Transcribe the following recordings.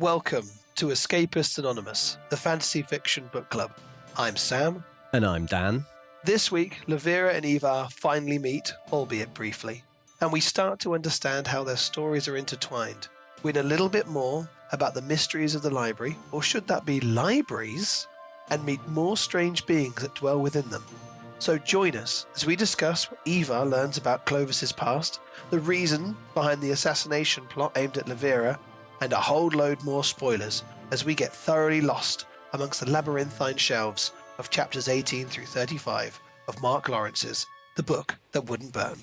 Welcome to Escapists Anonymous, the fantasy fiction book club. I'm Sam. And I'm Dan. This week, Livira and Ivar finally meet, albeit briefly, and we start to understand how their stories are intertwined. We know a little bit more about the mysteries of the library, or should that be libraries, and meet more strange beings that dwell within them. So join us as we discuss what Ivar learns about Clovis's past, the reason behind the assassination plot aimed at Livira, and a whole load more spoilers as we get thoroughly lost amongst the labyrinthine shelves of chapters 18 through 35 of Mark Lawrence's The Book That Wouldn't Burn.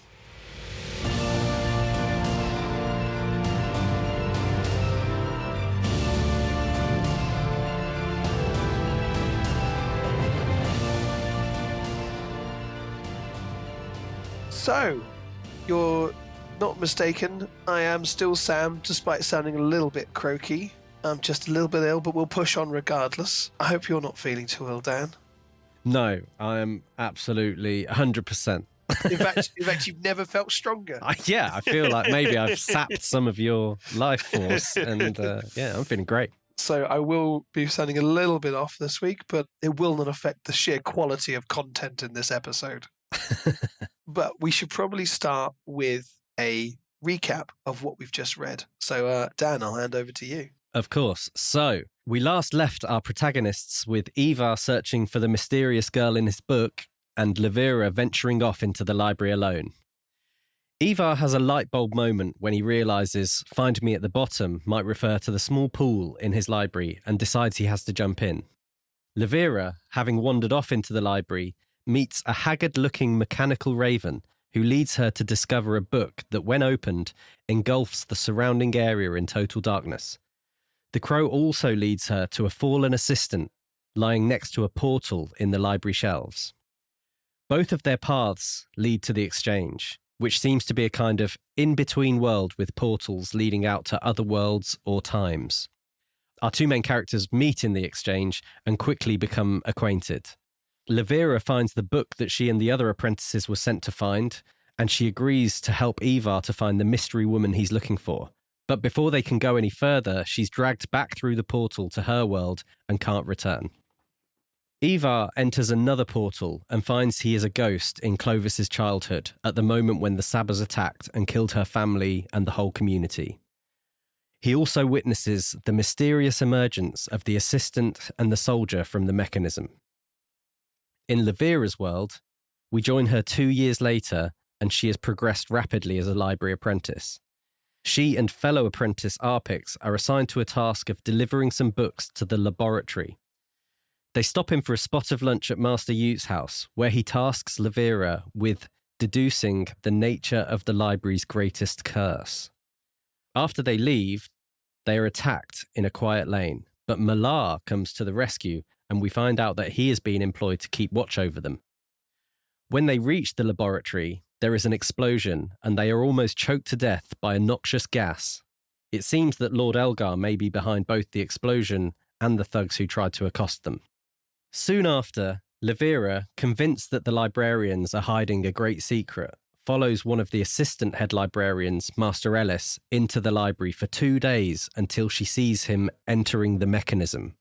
So, you're not mistaken, I am still Sam, despite sounding a little bit croaky. I'm just a little bit ill, but we'll push on regardless. I hope you're not feeling too ill, Dan. No, I am absolutely 100%. In fact, you've never felt stronger. I feel like maybe I've sapped some of your life force, and I'm feeling great. So I will be sounding a little bit off this week, but it will not affect the sheer quality of content in this episode. But we should probably start with a recap of what we've just read. So, Dan, I'll hand over to you. Of course. So, we last left our protagonists with Ivar searching for the mysterious girl in his book and Livira venturing off into the library alone. Ivar has a light bulb moment when he realises "find me at the bottom" might refer to the small pool in his library and decides he has to jump in. Livira, having wandered off into the library, meets a haggard-looking mechanical raven who leads her to discover a book that, when opened, engulfs the surrounding area in total darkness. The crow also leads her to a fallen assistant lying next to a portal in the library shelves. Both of their paths lead to the exchange, which seems to be a kind of in-between world with portals leading out to other worlds or times. Our two main characters meet in the exchange and quickly become acquainted. Livira finds the book that she and the other apprentices were sent to find, and she agrees to help Ivar to find the mystery woman he's looking for. But before they can go any further, she's dragged back through the portal to her world and can't return. Ivar enters another portal and finds he is a ghost in Clovis's childhood at the moment when the Sabbers attacked and killed her family and the whole community. He also witnesses the mysterious emergence of the assistant and the soldier from the mechanism. In Livira's world, we join her 2 years later, and she has progressed rapidly as a library apprentice. She and fellow apprentice Arpix are assigned to a task of delivering some books to the laboratory. They stop him for a spot of lunch at Master Yute's house, where he tasks Livira with deducing the nature of the library's greatest curse. After they leave, they are attacked in a quiet lane, but Maland comes to the rescue, and we find out that he has been employed to keep watch over them. When they reach the laboratory, there is an explosion, and they are almost choked to death by a noxious gas. It seems that Lord Elgar may be behind both the explosion and the thugs who tried to accost them. Soon after, Livira, convinced that the librarians are hiding a great secret, follows one of the assistant head librarians, Master Ellis, into the library for 2 days until she sees him entering the mechanism.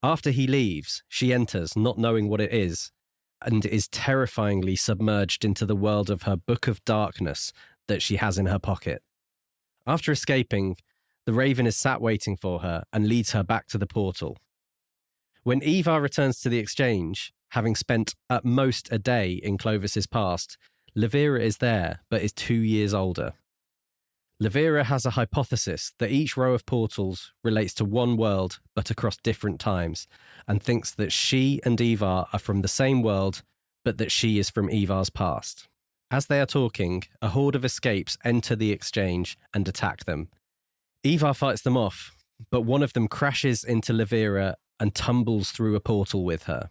After he leaves, she enters, not knowing what it is, and is terrifyingly submerged into the world of her Book of Darkness that she has in her pocket. After escaping, the Raven is sat waiting for her and leads her back to the portal. When Ivar returns to the exchange, having spent at most a day in Clovis's past, Livira is there, but is 2 years older. Livira has a hypothesis that each row of portals relates to one world, but across different times, and thinks that she and Ivar are from the same world, but that she is from Ivar's past. As they are talking, a horde of escapes enter the exchange and attack them. Ivar fights them off, but one of them crashes into Livira and tumbles through a portal with her.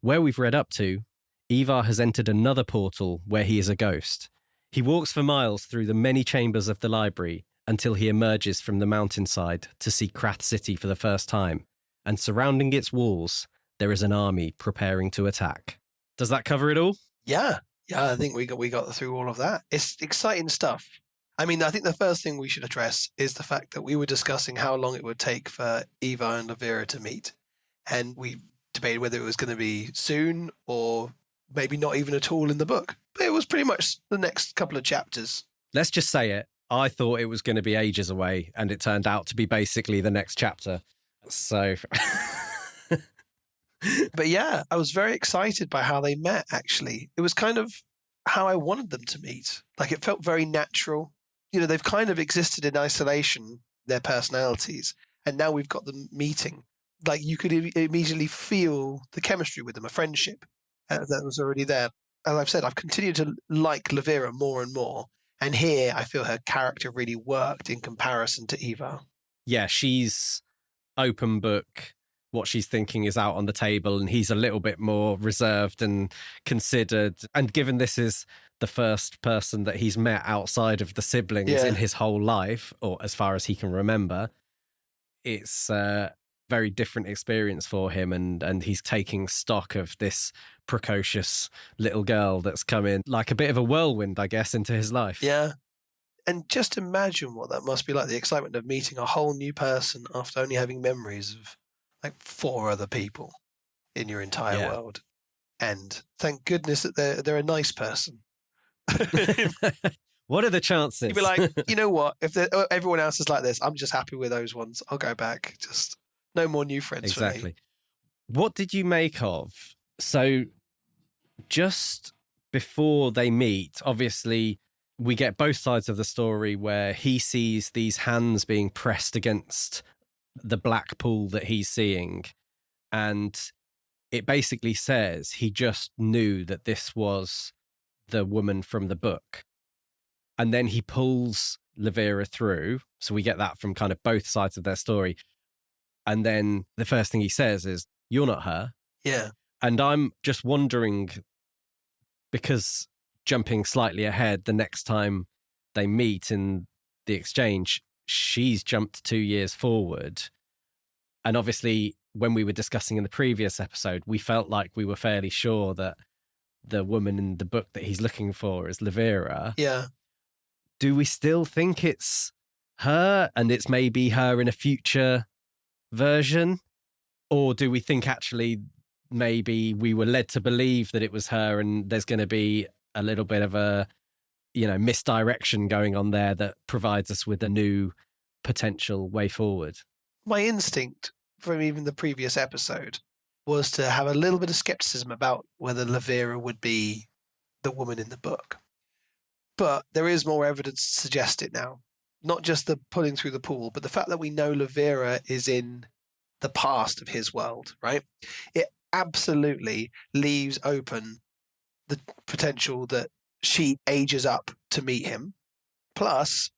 Where we've read up to, Ivar has entered another portal where he is a ghost. He walks for miles through the many chambers of the library until he emerges from the mountainside to see Krath City for the first time, and surrounding its walls, there is an army preparing to attack. Does that cover it all? Yeah, I think we got through all of that. It's exciting stuff. I mean, I think the first thing we should address is the fact that we were discussing how long it would take for Eva and Livira to meet. And we debated whether it was going to be soon or maybe not even at all in the book. But it was pretty much the next couple of chapters. Let's just say it. I thought it was going to be ages away, and it turned out to be basically the next chapter. So... But yeah, I was very excited by how they met, actually. It was kind of how I wanted them to meet. Like, it felt very natural. You know, they've kind of existed in isolation, their personalities, and now we've got them meeting. Like, you could immediately feel the chemistry with them, a friendship that was already there. As I've said, I've continued to like Livira more and more. And here, I feel her character really worked in comparison to Eva. Yeah, she's open book. What she's thinking is out on the table, and he's a little bit more reserved and considered. And given this is the first person that he's met outside of the siblings in his whole life, or as far as he can remember, it's a very different experience for him. And he's taking stock of this precocious little girl that's come in like a bit of a whirlwind, I guess, into his life. Yeah. And just imagine what that must be like, the excitement of meeting a whole new person after only having memories of like 4 other people in your entire world. And thank goodness that they're a nice person. What are the chances? You'd be like, you know what? If everyone else is like this, I'm just happy with those ones. I'll go back. Just no more new friends for me. What did you make of? So just before they meet, obviously, we get both sides of the story where he sees these hands being pressed against the black pool that he's seeing, and it basically says he just knew that this was the woman from the book, and then he pulls Livira through, so we get that from kind of both sides of their story, and then the first thing he says is, "You're not her." And I'm just wondering, because jumping slightly ahead, the next time they meet in the exchange, she's jumped 2 years forward. And obviously, when we were discussing in the previous episode, we felt like we were fairly sure that the woman in the book that he's looking for is Livira. Yeah. Do we still think it's her and it's maybe her in a future version? Or do we think actually maybe we were led to believe that it was her and there's going to be a little bit of a, misdirection going on there that provides us with a new potential way forward? My instinct from even the previous episode was to have a little bit of skepticism about whether Livira would be the woman in the book. But there is more evidence to suggest it now. Not just the pulling through the pool, but the fact that we know Livira is in the past of his world, right? It absolutely leaves open the potential that she ages up to meet him. Plus,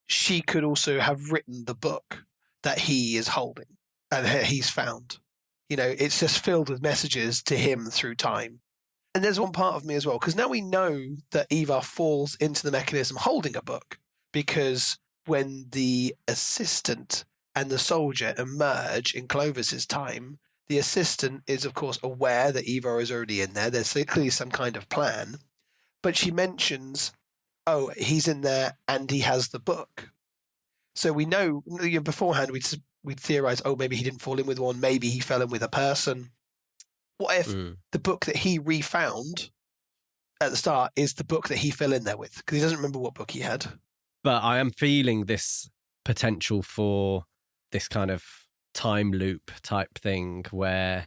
she could also have written the book that he is holding and he's found. It's just filled with messages to him through time. And there's one part of me as well, because now we know that Eva falls into the mechanism holding a book, because when the assistant and the soldier emerge in Clovis's time, the assistant is, of course, aware that Eva is already in there. There's clearly some kind of plan. But she mentions, oh, he's in there and he has the book. So we know, beforehand we'd theorize, oh, maybe he didn't fall in with one. Maybe he fell in with a person. What if the book that he refound at the start is the book that he fell in there with? Because he doesn't remember what book he had. But I am feeling this potential for this kind of time loop type thing where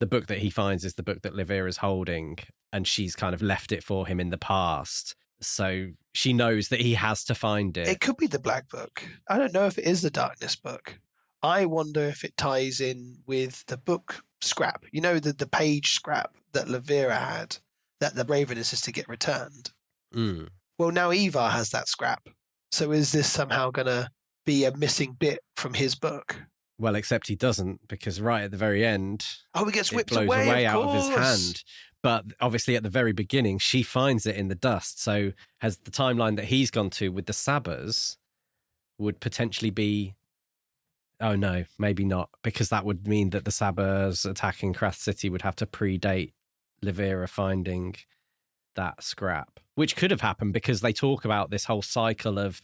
the book that he finds is the book that Livira is holding, and she's kind of left it for him in the past. So she knows that he has to find it. It could be the Black Book. I don't know if it is the Darkness Book. I wonder if it ties in with the book scrap. The page scrap that Livira had, that the Ravenous is to get returned. Well, now Eva has that scrap. So is this somehow going to be a missing bit from his book? Well, except he doesn't, because right at the very end, he gets whipped it blows away out of his hand. But obviously at the very beginning, she finds it in the dust. So has the timeline that he's gone to with the Sabbers would potentially be... Oh, no, maybe not, because that would mean that the Sabbers attacking Krath City would have to predate Livira finding that scrap. which could have happened because they talk about this whole cycle of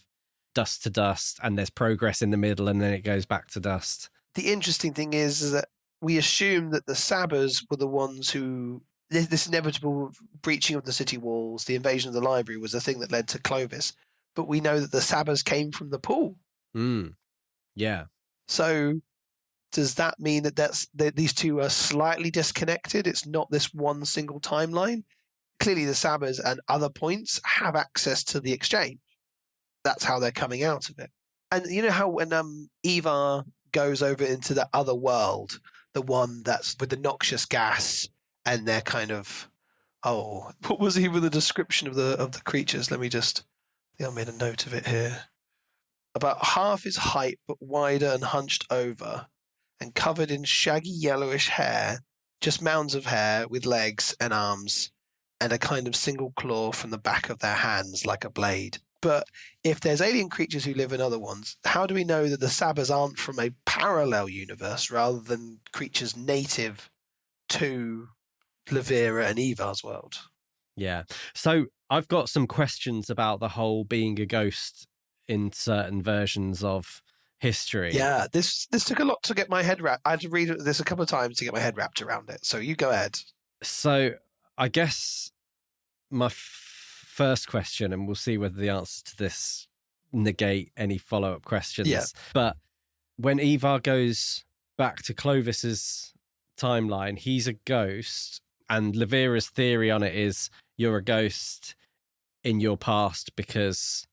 dust to dust, and there's progress in the middle, and then it goes back to dust. The interesting thing is that we assume that the Sabbers were the ones who, this inevitable breaching of the city walls, the invasion of the library was the thing that led to Clovis. But we know that the Sabbers came from the pool. Yeah. So does that mean that these two are slightly disconnected? It's not this one single timeline? Clearly the Sabbers and other points have access to the exchange. That's how they're coming out of it. And you know how when Ivar goes over into the other world, the one that's with the noxious gas, and they're kind of, what was even the description of the creatures? I think I made a note of it here. About half his height, but wider and hunched over, and covered in shaggy yellowish hair, just mounds of hair with legs and arms, and a kind of single claw from the back of their hands like a blade. But if there's alien creatures who live in other ones, how do we know that the Sabbers aren't from a parallel universe rather than creatures native to Livira and Ivar's world? Yeah. So I've got some questions about the whole being a ghost in certain versions of history. Yeah, this took a lot to get my head wrapped. I had to read this a couple of times to get my head wrapped around it. So you go ahead. So I guess my first question, and we'll see whether the answers to this negate any follow-up questions. Yeah. But when Ivar goes back to Clovis's timeline, he's a ghost, and Livira's theory on it is you're a ghost in your past because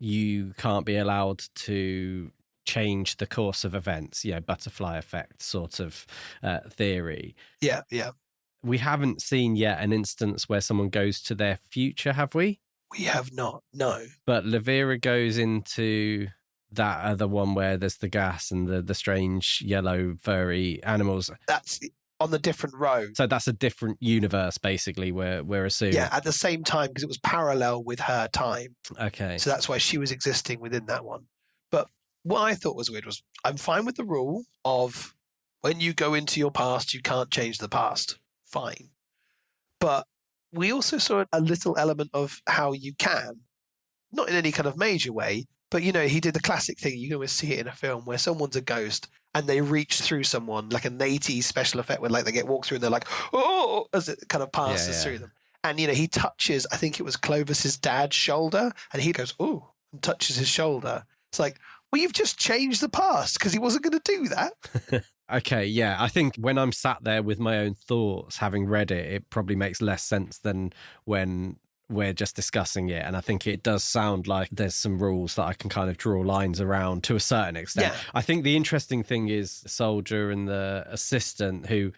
you can't be allowed to change the course of events, butterfly effect sort of theory. Yeah. We haven't seen yet an instance where someone goes to their future, have we? We have not, no. But Livira goes into that other one where there's the gas and the strange yellow furry animals. That's on the different road. So that's a different universe, basically, we're assuming. Yeah, at the same time, because it was parallel with her time. Okay. So that's why she was existing within that one. But what I thought was weird was I'm fine with the rule of when you go into your past, you can't change the past. Fine. But we also saw a little element of how you can, not in any kind of major way, but he did the classic thing. You can always see it in a film where someone's a ghost and they reach through someone, like an 80s special effect where they get walked through and they're like, oh, as it kind of passes through them. And, he touches, I think it was Clovis's dad's shoulder, and he goes, oh, and touches his shoulder. It's like, well, you've just changed the past because he wasn't going to do that. Okay, yeah. I think when I'm sat there with my own thoughts, having read it, it probably makes less sense than when we're just discussing it. And I think it does sound like there's some rules that I can kind of draw lines around to a certain extent. Yeah. I think the interesting thing is the soldier and the assistant, who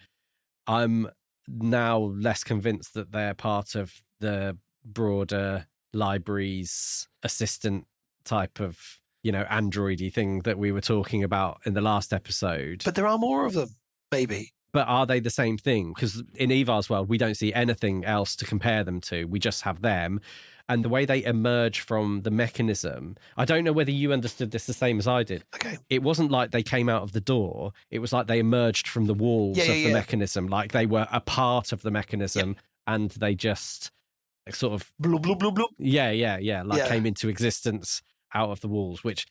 I'm now less convinced that they're part of the broader library's assistant type of androidy thing that we were talking about in the last episode. But there are more of them, maybe. But are they the same thing? Because in Ivar's world, we don't see anything else to compare them to. We just have them. And the way they emerge from the mechanism, I don't know whether you understood this the same as I did. Okay. It wasn't like they came out of the door. It was like they emerged from the walls of the mechanism, like they were a part of the mechanism and they just sort of... Bloop, bloop, bloop, bloop. Yeah. Came into existence out of the walls, which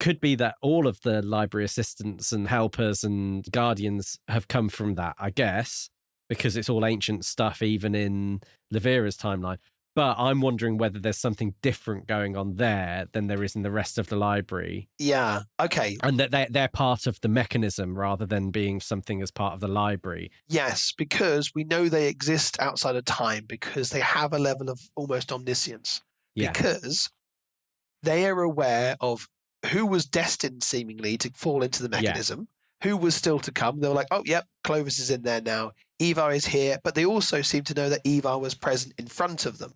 could be that all of the library assistants and helpers and guardians have come from that, I guess, because it's all ancient stuff, even in Livira's timeline. But I'm wondering whether there's something different going on there than there is in the rest of the library. Yeah, okay. And that they're part of the mechanism rather than being something as part of the library. Yes, because we know they exist outside of time because they have a level of almost omniscience. Yeah. Because they are aware of who was destined seemingly to fall into the mechanism, who was still to come. They were like, oh, yep, Clovis is in there now. Ivar is here. But they also seem to know that Ivar was present in front of them.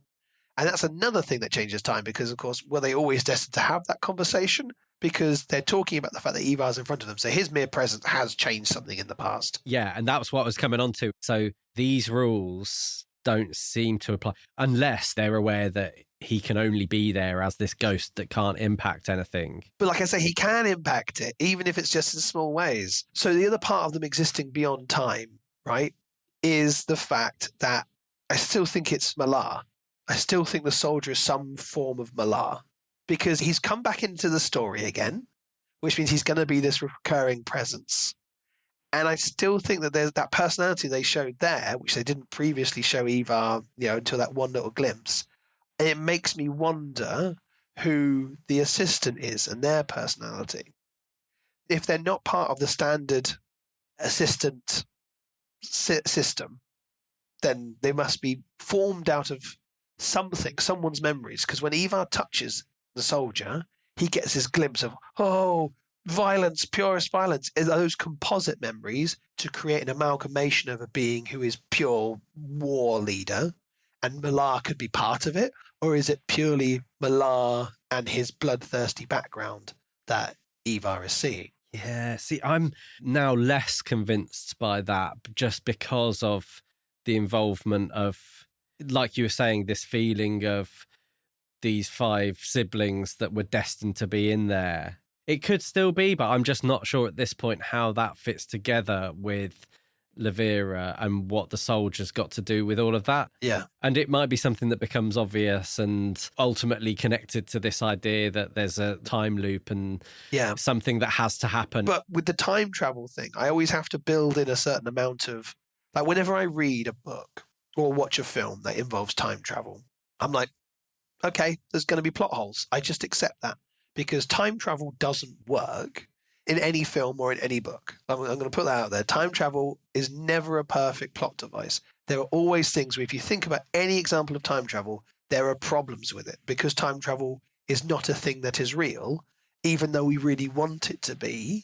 And that's another thing that changes time because, of course, were they always destined to have that conversation? Because they're talking about the fact that Ivar's in front of them. So his mere presence has changed something in the past. Yeah, and that's what I was coming on to. So these rules don't seem to apply unless they're aware that he can only be there as this ghost that can't impact anything. But like I say, he can impact it, even if it's just in small ways. So the other part of them existing beyond time, right, is the fact that I still think it's Malar. I still think the soldier is some form of Malar, because he's come back into the story again, which means he's going to be this recurring presence. And I still think that there's that personality they showed there, which they didn't previously show Eva, until that one little glimpse. It makes me wonder who the assistant is and their personality. If they're not part of the standard assistant system, then they must be formed out of something, someone's memories. Because when Eva touches the soldier, he gets this glimpse of, violence, purest violence. Are those composite memories to create an amalgamation of a being who is pure war leader, and Malar could be part of it? Or is it purely Malar and his bloodthirsty background that Eva is seeing? Yeah, see, I'm now less convinced by that just because of the involvement of, like you were saying, this feeling of these 5 siblings that were destined to be in there. It could still be, but I'm just not sure at this point how that fits together with Livira and what the soldier's got to do with all of that. Yeah. And it might be something that becomes obvious and ultimately connected to this idea that there's a time loop and something that has to happen. But with the time travel thing, I always have to build in a certain amount of, like, whenever I read a book or watch a film that involves time travel, I'm like, okay, there's going to be plot holes. I just accept that, because time travel doesn't work in any film or in any book. I'm going to put that out there. Time travel is never a perfect plot device. There are always things where, if you think about any example of time travel, there are problems with it, because time travel is not a thing that is real, even though we really want it to be.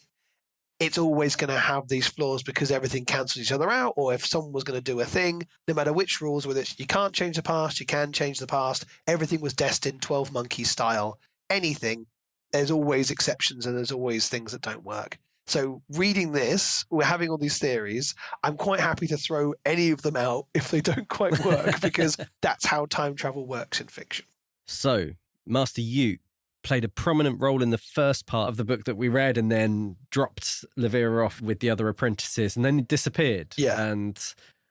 It's always going to have these flaws because everything cancels each other out. Or if someone was going to do a thing, no matter which rules, whether it's you can't change the past, you can change the past, everything was destined 12 Monkeys style, anything, there's always exceptions and there's always things that don't work. So reading this, we're having all these theories. I'm quite happy to throw any of them out if they don't quite work, because that's how time travel works in fiction. So Master Yute played a prominent role in the first part of the book that we read, and then dropped Livira off with the other apprentices, and then he disappeared. Yeah. And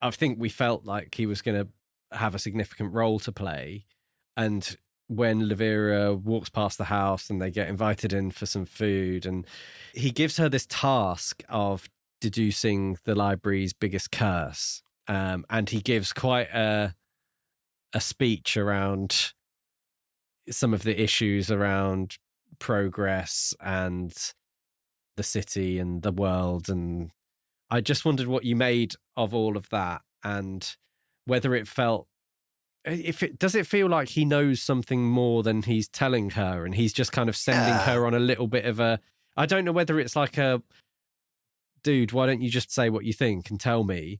I think we felt like he was going to have a significant role to play. And when Livira walks past the house and they get invited in for some food, and he gives her this task of deducing the library's biggest curse. And he gives quite a speech around some of the issues around progress and the city and the world. And I just wondered what you made of all of that, and whether it felt, does it feel like he knows something more than he's telling her, and he's just kind of sending her on a little bit of a, I don't know whether it's like a, dude, why don't you just say what you think and tell me?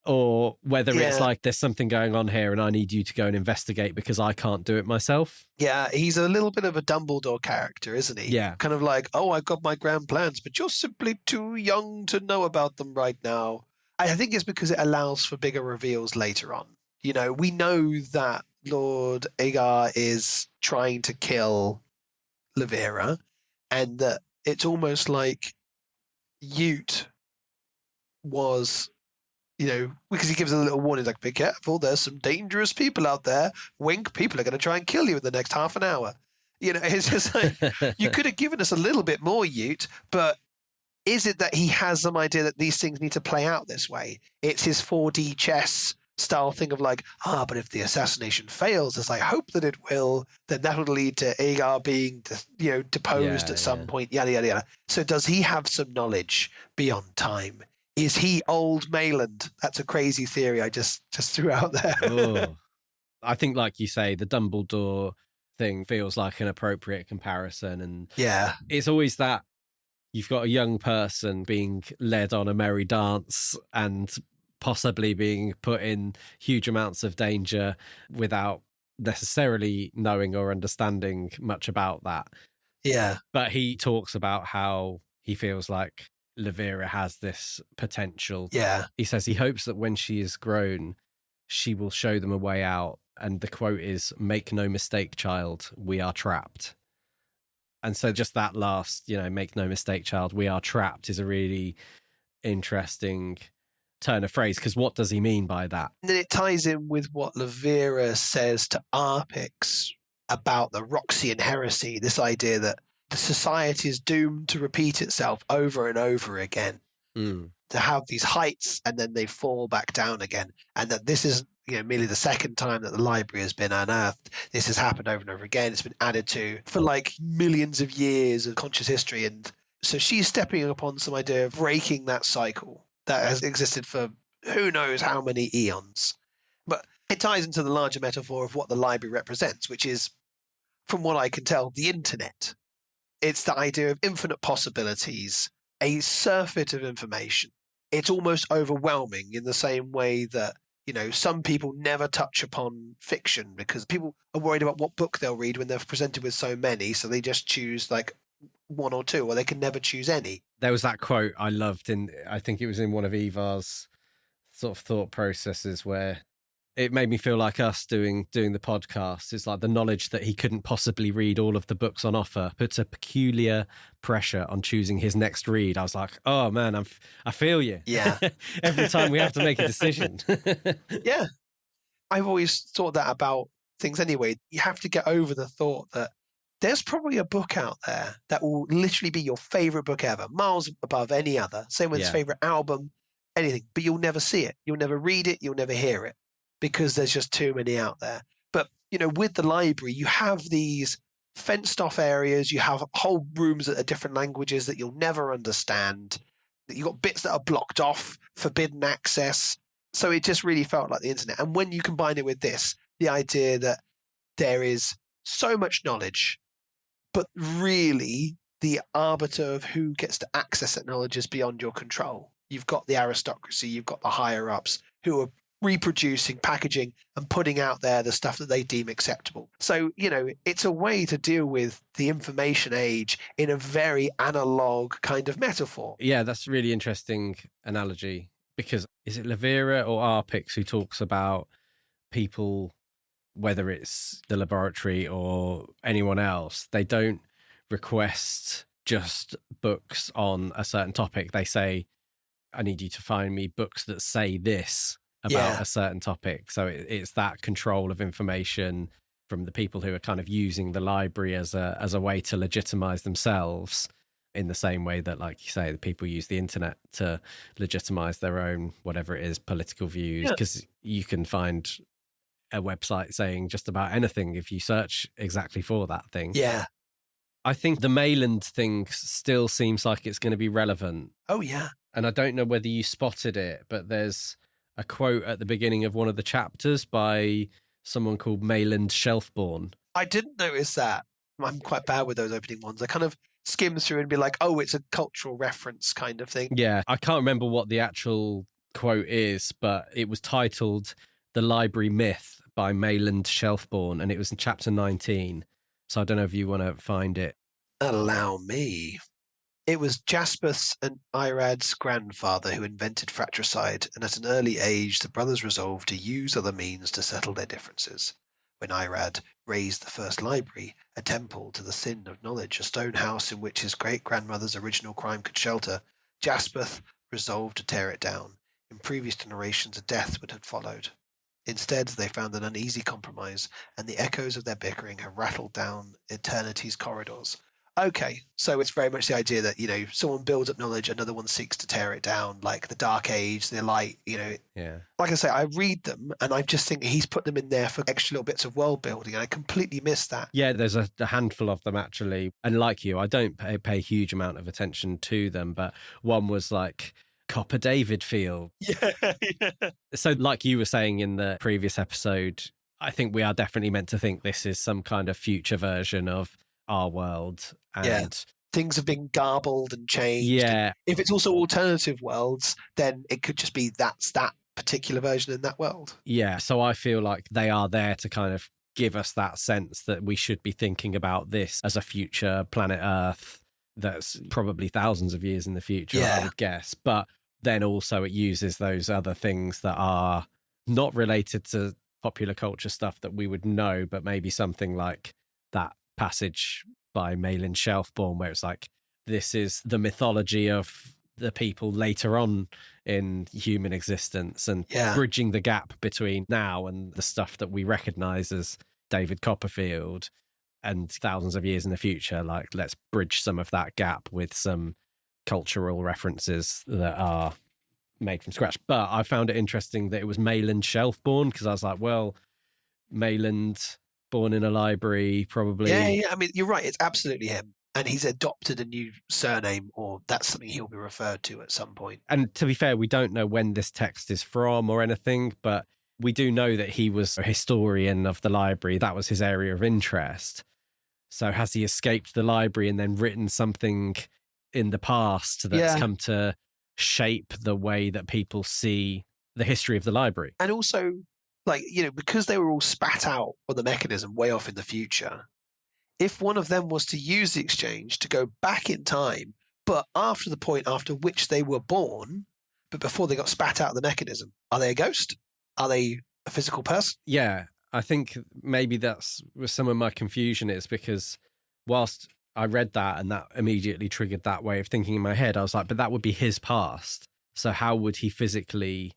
Or whether it's like there's something going on here and I need you to go and investigate because I can't do it myself. Yeah, he's a little bit of a Dumbledore character, isn't he? Yeah. Kind of like, I've got my grand plans, but you're simply too young to know about them right now. I think it's because it allows for bigger reveals later on. We know that Lord Agar is trying to kill Livira, and that it's almost like Yute was, because he gives a little warning, like, be careful, there's some dangerous people out there. Wink, people are going to try and kill you in the next half an hour. It's just like, you could have given us a little bit more Yute, but is it that he has some idea that these things need to play out this way? It's his 4D chess style thing of like, but if the assassination fails, as I hope that it will, then that would lead to Agar being, deposed at some point, yada, yada, yada. So does he have some knowledge beyond time? Is he old Maland? That's a crazy theory I just threw out there. Oh. I think, like you say, the Dumbledore thing feels like an appropriate comparison. And it's always that you've got a young person being led on a merry dance and possibly being put in huge amounts of danger without necessarily knowing or understanding much about that. Yeah. But he talks about how he feels like Livira has this potential. Yeah. He says he hopes that when she is grown, she will show them a way out. And the quote is, "Make no mistake, child, we are trapped." And so just that last, make no mistake, child, we are trapped, is a really interesting turn of phrase, because what does he mean by that? And then it ties in with what Livira says to Arpix about the Roxian heresy, this idea that the society is doomed to repeat itself over and over again, to have these heights and then they fall back down again, and that this is merely the second time that the library has been unearthed. This has happened over and over again. It's been added to for like millions of years of conscious history, and so she's stepping upon some idea of breaking that cycle that has existed for who knows how many eons. But it ties into the larger metaphor of what the library represents, which is, from what I can tell, the internet. It's the idea of infinite possibilities, a surfeit of information. It's almost overwhelming in the same way that, some people never touch upon fiction because people are worried about what book they'll read when they're presented with so many, so they just choose like one or two, or they can never choose any. There was that quote I loved I think it was in one of Evar's sort of thought processes, where it made me feel like us doing the podcast. It's like the knowledge that he couldn't possibly read all of the books on offer puts a peculiar pressure on choosing his next read. I was like, oh man, I feel you. Yeah. Every time we have to make a decision. Yeah. I've always thought that about things anyway. You have to get over the thought that there's probably a book out there that will literally be your favorite book ever, miles above any other. Same with his favorite album, anything, but you'll never see it. You'll never read it. You'll never hear it because there's just too many out there. But, with the library, you have these fenced off areas. You have whole rooms that are different languages that you'll never understand. You've got bits that are blocked off, forbidden access. So it just really felt like the internet. And when you combine it with this, the idea that there is so much knowledge, but really the arbiter of who gets to access that knowledge is beyond your control. You've got the aristocracy, you've got the higher ups who are reproducing, packaging, and putting out there the stuff that they deem acceptable. So, it's a way to deal with the information age in a very analog kind of metaphor. Yeah, that's a really interesting analogy, because is it Livira or Arpix who talks about people, whether it's the laboratory or anyone else, they don't request just books on a certain topic. They say, I need you to find me books that say this about a certain topic. So it's that control of information from the people who are kind of using the library as a way to legitimize themselves, in the same way that, like you say, the people use the internet to legitimize their own, whatever it is, political views, because you can find a website saying just about anything if you search exactly for that thing. Yeah. I think the Maland thing still seems like it's going to be relevant. Oh, yeah. And I don't know whether you spotted it, but there's a quote at the beginning of one of the chapters by someone called Maland Shelfborn. I didn't notice that. I'm quite bad with those opening ones. I kind of skim through and be like, oh, it's a cultural reference kind of thing. Yeah, I can't remember what the actual quote is, but it was titled The Library Myth by Maland Shelfborn, and it was in chapter 19. So I don't know if you want to find it. Allow me. It was Jaspers and Irad's grandfather who invented fratricide, and at an early age the brothers resolved to use other means to settle their differences. When Irad raised the first library, a temple to the sin of knowledge, a stone house in which his great-grandmother's original crime could shelter, Jaspers resolved to tear it down. In previous generations a death would have followed. Instead, they found an uneasy compromise, and the echoes of their bickering have rattled down eternity's corridors. Okay, so it's very much the idea that, someone builds up knowledge, another one seeks to tear it down, like the Dark Age, the Light, Yeah. Like I say, I read them, and I just think he's put them in there for extra little bits of world building, and I completely missed that. Yeah, there's a handful of them, actually. And like you, I don't pay a huge amount of attention to them, but one was like Copper David Field. Yeah. So like you were saying in the previous episode, I think we are definitely meant to think this is some kind of future version of our world. And things have been garbled and changed. Yeah. And if it's also alternative worlds, then it could just be that's that particular version in that world. Yeah. So I feel like they are there to kind of give us that sense that we should be thinking about this as a future planet Earth that's probably thousands of years in the future, I would guess. But then also it uses those other things that are not related to popular culture stuff that we would know, but maybe something like that passage by Maland Shelfborn, where it's like, this is the mythology of the people later on in human existence and Yeah. bridging the gap between now and the stuff that we recognize as David Copperfield and thousands of years in the future. Like, let's bridge some of that gap with some cultural references that are made from scratch. But I found it interesting that it was Maland Shelfborn, because I was like, well, Maland, born in a library, probably. Yeah. I mean, you're right. It's absolutely him. And he's adopted a new surname, or that's something he'll be referred to at some point. And to be fair, we don't know when this text is from or anything, but we do know that he was a historian of the library. That was his area of interest. So has he escaped the library and then written something in the past that's come to shape the way that people see the history of the library? And also, like, because they were all spat out on the mechanism way off in the future, if one of them was to use the exchange to go back in time, but after the point after which they were born, but before they got spat out of the mechanism, are they a ghost? Are they a physical person? Yeah, I think maybe that's where some of my confusion is, because whilst I read that and that immediately triggered that way of thinking in my head, I was like, but that would be his past. So how would he physically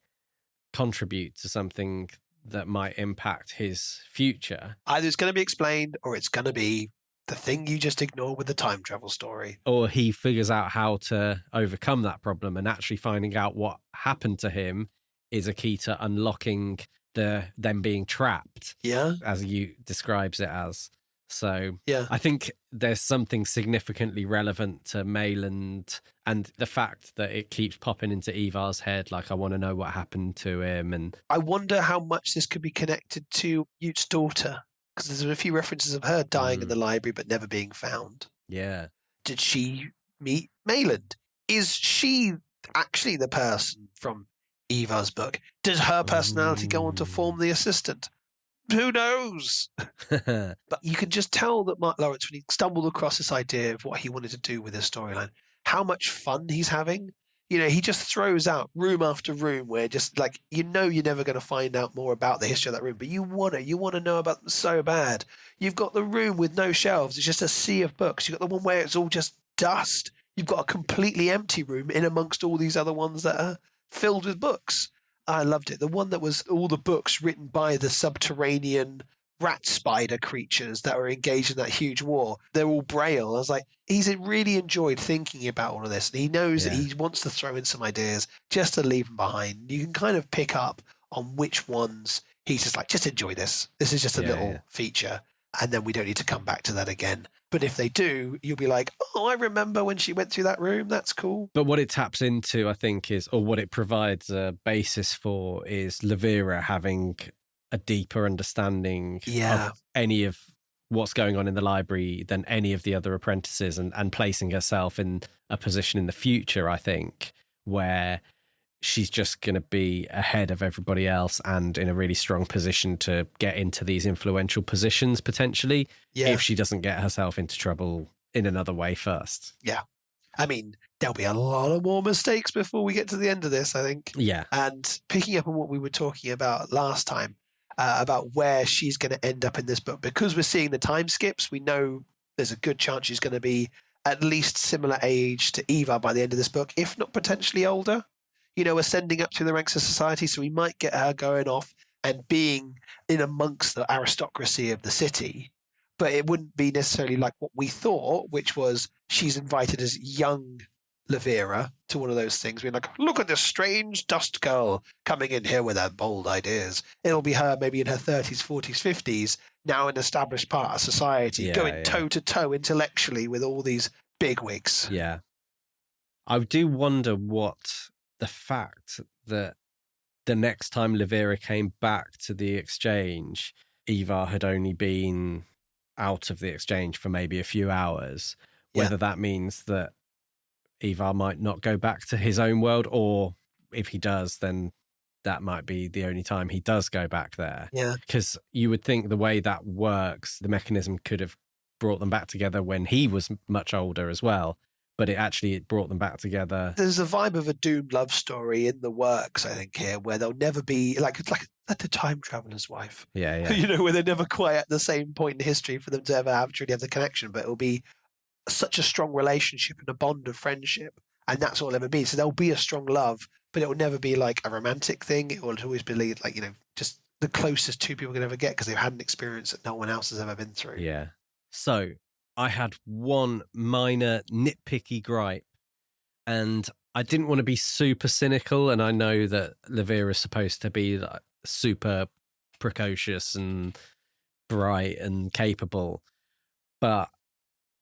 contribute to something that might impact his future? Either it's going to be explained, or it's going to be the thing you just ignore with the time travel story. Or he figures out how to overcome that problem, and actually finding out what happened to him is a key to unlocking them being trapped. Yeah. As you describes it as. So yeah. I think there's something significantly relevant to Maland, and the fact that it keeps popping into Evar's head, like, I want to know what happened to him. And I wonder how much this could be connected to Yute's daughter, because there's a few references of her dying in the library but never being found. Yeah. Did she meet Maland? Is she actually the person from Eva's book? Does her personality go on to form the assistant? Who knows? But you can just tell that Mark Lawrence, when he stumbled across this idea of what he wanted to do with his storyline, how much fun he's having. He just throws out room after room where just like, you're never going to find out more about the history of that room, but you want to know about them so bad. You've got the room with no shelves. It's just a sea of books. You've got the one where it's all just dust. You've got a completely empty room in amongst all these other ones that are filled with books. I loved it. The one that was all the books written by the subterranean rat spider creatures that were engaged in that huge war. They're all Braille. I was like, he's really enjoyed thinking about all of this. And he knows that he wants to throw in some ideas just to leave them behind. You can kind of pick up on which ones he's just like, just enjoy this. This is just a little feature. And then we don't need to come back to that again. But if they do, you'll be like, oh, I remember when she went through that room. That's cool. But what it taps into, I think, or what it provides a basis for, is Livira having a deeper understanding of any of what's going on in the library than any of the other apprentices, and placing herself in a position in the future, I think, where she's just going to be ahead of everybody else and in a really strong position to get into these influential positions potentially, if she doesn't get herself into trouble in another way first. Yeah. I mean, there'll be a lot of more mistakes before we get to the end of this, I think. Yeah. And picking up on what we were talking about last time, about where she's going to end up in this book, because we're seeing the time skips, we know there's a good chance she's going to be at least similar age to Eva by the end of this book, if not potentially older. Ascending up through the ranks of society, so we might get her going off and being in amongst the aristocracy of the city. But it wouldn't be necessarily like what we thought, which was she's invited as young Livira to one of those things. We're like, look at this strange dust girl coming in here with her bold ideas. It'll be her maybe in her 30s, 40s, 50s, now an established part of society, going toe-to-toe intellectually with all these bigwigs. Yeah. I do wonder what the fact that the next time Livira came back to the exchange, Eva had only been out of the exchange for maybe a few hours, whether that means that Eva might not go back to his own world, or if he does, then that might be the only time he does go back there. Yeah. Because you would think the way that works, the mechanism could have brought them back together when he was much older as well. But it brought them back together. There's a vibe of a doomed love story in the works, I think, here, where they'll never be like the time traveler's wife. Yeah. Where they're never quite at the same point in history for them to ever truly have the connection. But it'll be such a strong relationship and a bond of friendship and that's all it'll ever be. So there'll be a strong love, but it will never be like a romantic thing. It will always be like, just the closest two people can ever get because they've had an experience that no one else has ever been through. Yeah. So I had one minor nitpicky gripe, and I didn't want to be super cynical, and I know that Livira is supposed to be like super precocious and bright and capable, but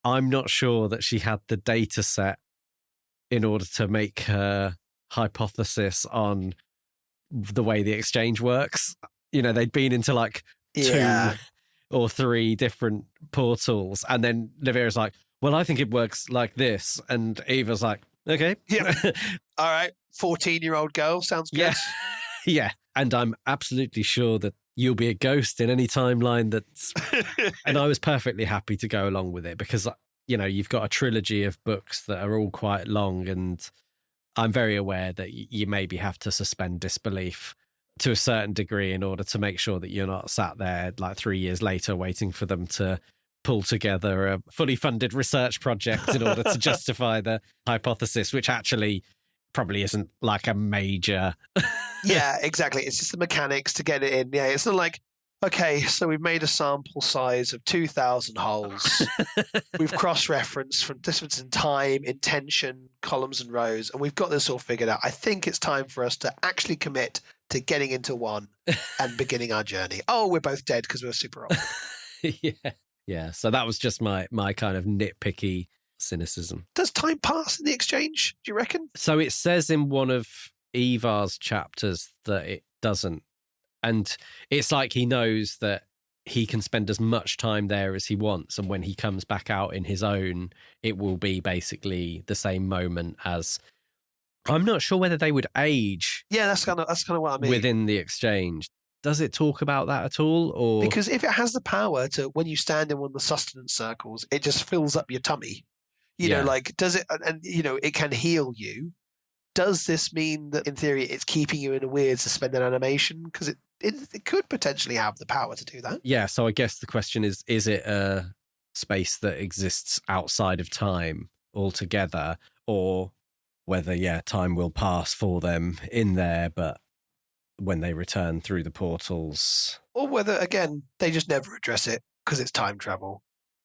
I'm not sure that she had the data set in order to make her hypothesis on the way the exchange works. They'd been into like 2 or 3 different portals, and then Livira's like, well, I think it works like this, and Eva's like, okay. Yeah. All right. 14-year-old girl. Sounds good. Yeah. Yeah. And I'm absolutely sure that you'll be a ghost in any timeline that's... And I was perfectly happy to go along with it because, you've got a trilogy of books that are all quite long, and I'm very aware that you maybe have to suspend disbelief to a certain degree in order to make sure that you're not sat there like 3 years later waiting for them to pull together a fully funded research project in order to justify the hypothesis, which actually probably isn't like a major... Yeah, exactly. It's just the mechanics to get it in. Yeah, it's not like, okay, so we've made a sample size of 2,000 holes. We've cross-referenced from distance in time, intention, columns and rows, and we've got this all figured out. I think it's time for us to actually commit to getting into one and beginning our journey. Oh, we're both dead because we're super old. Yeah. So that was just my kind of nitpicky cynicism. Does time pass in the exchange, do you reckon? So it says in one of Ivar's chapters that it doesn't. And it's like he knows that he can spend as much time there as he wants. And when he comes back out in his own, it will be basically the same moment as... I'm not sure whether they would age. Yeah, that's kind of what I mean. Within the exchange. Does it talk about that at all? Or because if it has the power to, when you stand in one of the sustenance circles, it just fills up your tummy. Does it, and it can heal you. Does this mean that in theory it's keeping you in a weird suspended animation? Because it could potentially have the power to do that. Yeah, so I guess the question is it a space that exists outside of time altogether, or whether, time will pass for them in there, but when they return through the portals. Or whether, again, they just never address it because it's time travel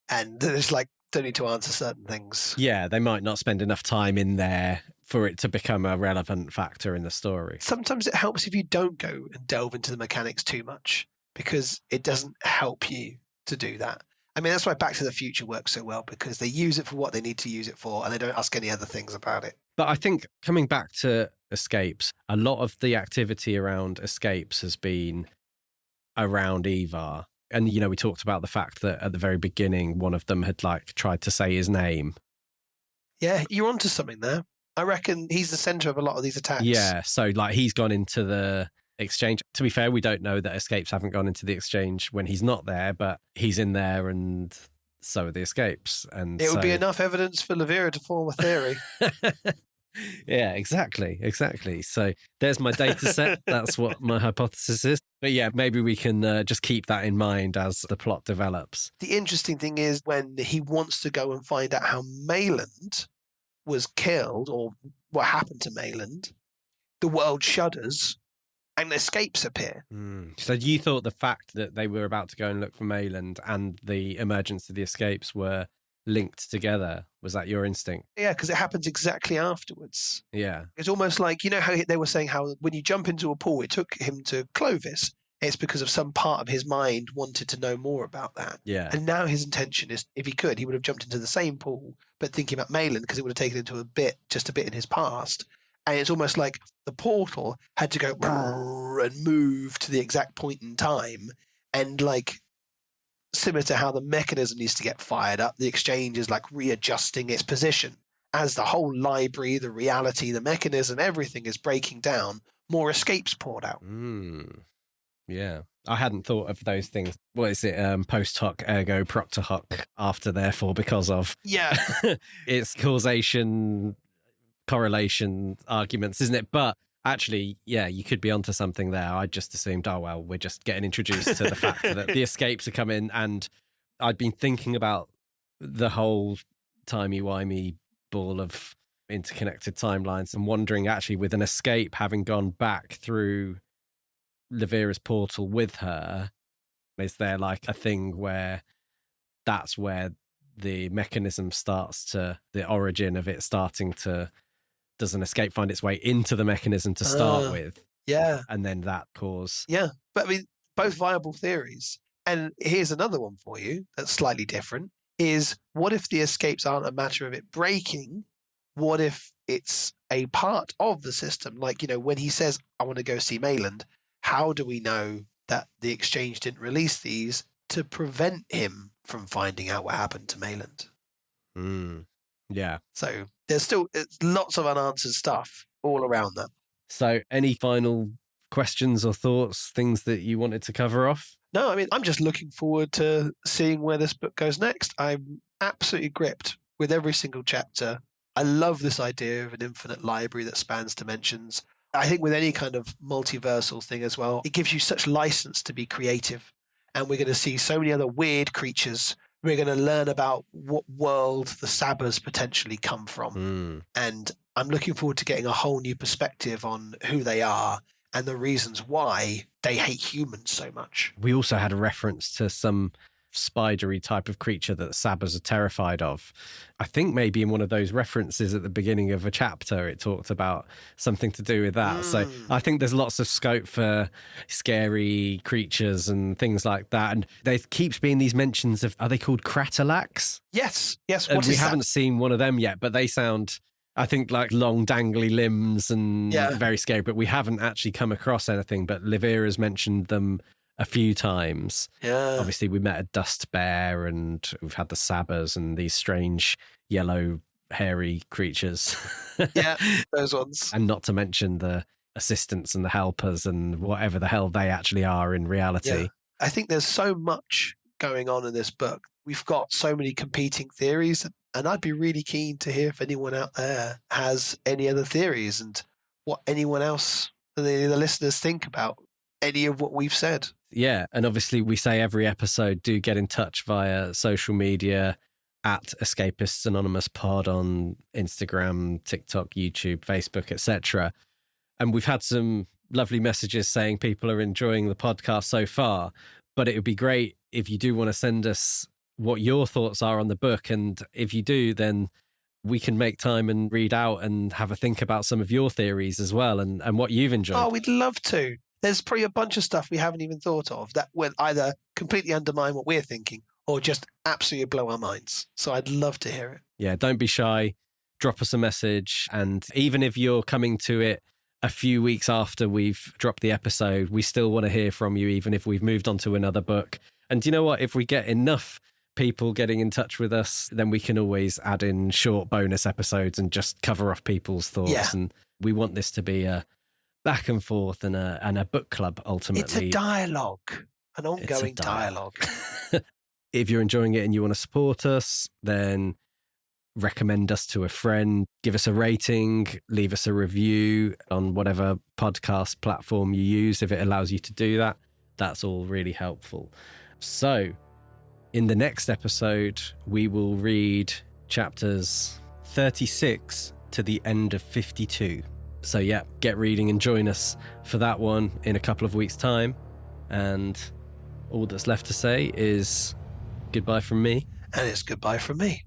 and it's like, don't need to answer certain things. Yeah, they might not spend enough time in there for it to become a relevant factor in the story. Sometimes it helps if you don't go and delve into the mechanics too much because it doesn't help you to do that. I mean, that's why Back to the Future works so well, because they use it for what they need to use it for and they don't ask any other things about it. But I think coming back to Escapes, a lot of the activity around Escapes has been around Ivar. And, we talked about the fact that at the very beginning, one of them had tried to say his name. Yeah, you're onto something there. I reckon he's the center of a lot of these attacks. Yeah, so he's gone into the exchange. To be fair, we don't know that Escapes haven't gone into the exchange when he's not there, but he's in there and so are the Escapes. And it would be enough evidence for Livira to form a theory. Yeah, exactly. So there's my data set. That's what my hypothesis is. But yeah, maybe we can just keep that in mind as the plot develops. The interesting thing is when he wants to go and find out how Maland was killed or what happened to Maland, the world shudders and Escapes appear. So you thought the fact that they were about to go and look for Maland and the emergence of the Escapes were linked together? Was that your instinct? Yeah, because it happens exactly afterwards. Yeah. It's almost like, how they were saying how when you jump into a pool, it took him to Clovis. It's because of some part of his mind wanted to know more about that. Yeah. And now his intention is, if he could, he would have jumped into the same pool, but thinking about Maland, because it would have taken him to just a bit in his past. And it's almost like the portal had to go and move to the exact point in time. And similar to how the mechanism needs to get fired up, the exchange is readjusting its position. As the whole library, the reality, the mechanism, everything is breaking down, more Escapes poured out. Yeah. I hadn't thought of those things. What is it? Post hoc, ergo proctor hoc, after, therefore, because of. Yeah. It's causation, correlation arguments, isn't it? But actually, yeah, you could be onto something there. I just assumed, we're just getting introduced to the fact that the Escapes are coming. And I'd been thinking about the whole timey-wimey ball of interconnected timelines and wondering actually with an escape having gone back through Livira's portal with her, is there like a thing where that's where the mechanism starts to, the origin of it starting to, does an escape find its way into the mechanism to start with? Yeah. And then that cause. Yeah. But I mean, both viable theories. And here's another one for you that's slightly different, is what if the escapes aren't a matter of it breaking? What if it's a part of the system? Like, when he says, I want to go see Maland, how do we know that the exchange didn't release these to prevent him from finding out what happened to Maland? Yeah. So there's still lots of unanswered stuff all around that. So any final questions or thoughts, things that you wanted to cover off? No, I mean, I'm just looking forward to seeing where this book goes next. I'm absolutely gripped with every single chapter. I love this idea of an infinite library that spans dimensions. I think with any kind of multiversal thing as well, it gives you such license to be creative. And we're going to see so many other weird creatures. We're going to learn about what world the Sabers potentially come from. And I'm looking forward to getting a whole new perspective on who they are and the reasons why they hate humans so much. We also had a reference to some spidery type of creature that Sabers are terrified of. I think maybe in one of those references at the beginning of a chapter, it talked about something to do with that. So I think there's lots of scope for scary creatures and things like that. And there keeps being these mentions of, are they called Cratalax? Yes. And we haven't seen one of them yet, but they sound, I think, like long dangly limbs and very scary, but we haven't actually come across anything. But Livira's mentioned them a few times. Yeah. Obviously, we met a dust bear and we've had the Sabers and these strange yellow hairy creatures. Yeah, those ones. And not to mention the assistants and the helpers and whatever the hell they actually are in reality. Yeah. I think there's so much going on in this book. We've got so many competing theories, and I'd be really keen to hear if anyone out there has any other theories and what anyone else, the listeners, think about any of what we've said. Yeah, and obviously we say every episode, do get in touch via social media at Escapists Anonymous Pod on Instagram, TikTok, YouTube, Facebook, etc. And we've had some lovely messages saying people are enjoying the podcast so far, but it would be great if you do want to send us what your thoughts are on the book. And if you do, then we can make time and read out and have a think about some of your theories as well and what you've enjoyed. Oh, we'd love to. There's probably a bunch of stuff we haven't even thought of that will either completely undermine what we're thinking or just absolutely blow our minds. So I'd love to hear it. Yeah, don't be shy. Drop us a message. And even if you're coming to it a few weeks after we've dropped the episode, we still want to hear from you, even if we've moved on to another book. And you know what? If we get enough people getting in touch with us, then we can always add in short bonus episodes and just cover off people's thoughts. Yeah. And we want this to be a back and forth and a book club, ultimately. It's a dialogue, an ongoing dialogue. If you're enjoying it and you want to support us, then recommend us to a friend, give us a rating, leave us a review on whatever podcast platform you use. If it allows you to do that, that's all really helpful. So in the next episode, we will read chapters 36 to the end of 52. So yeah, get reading and join us for that one in a couple of weeks' time. And all that's left to say is goodbye from me. And it's goodbye from me.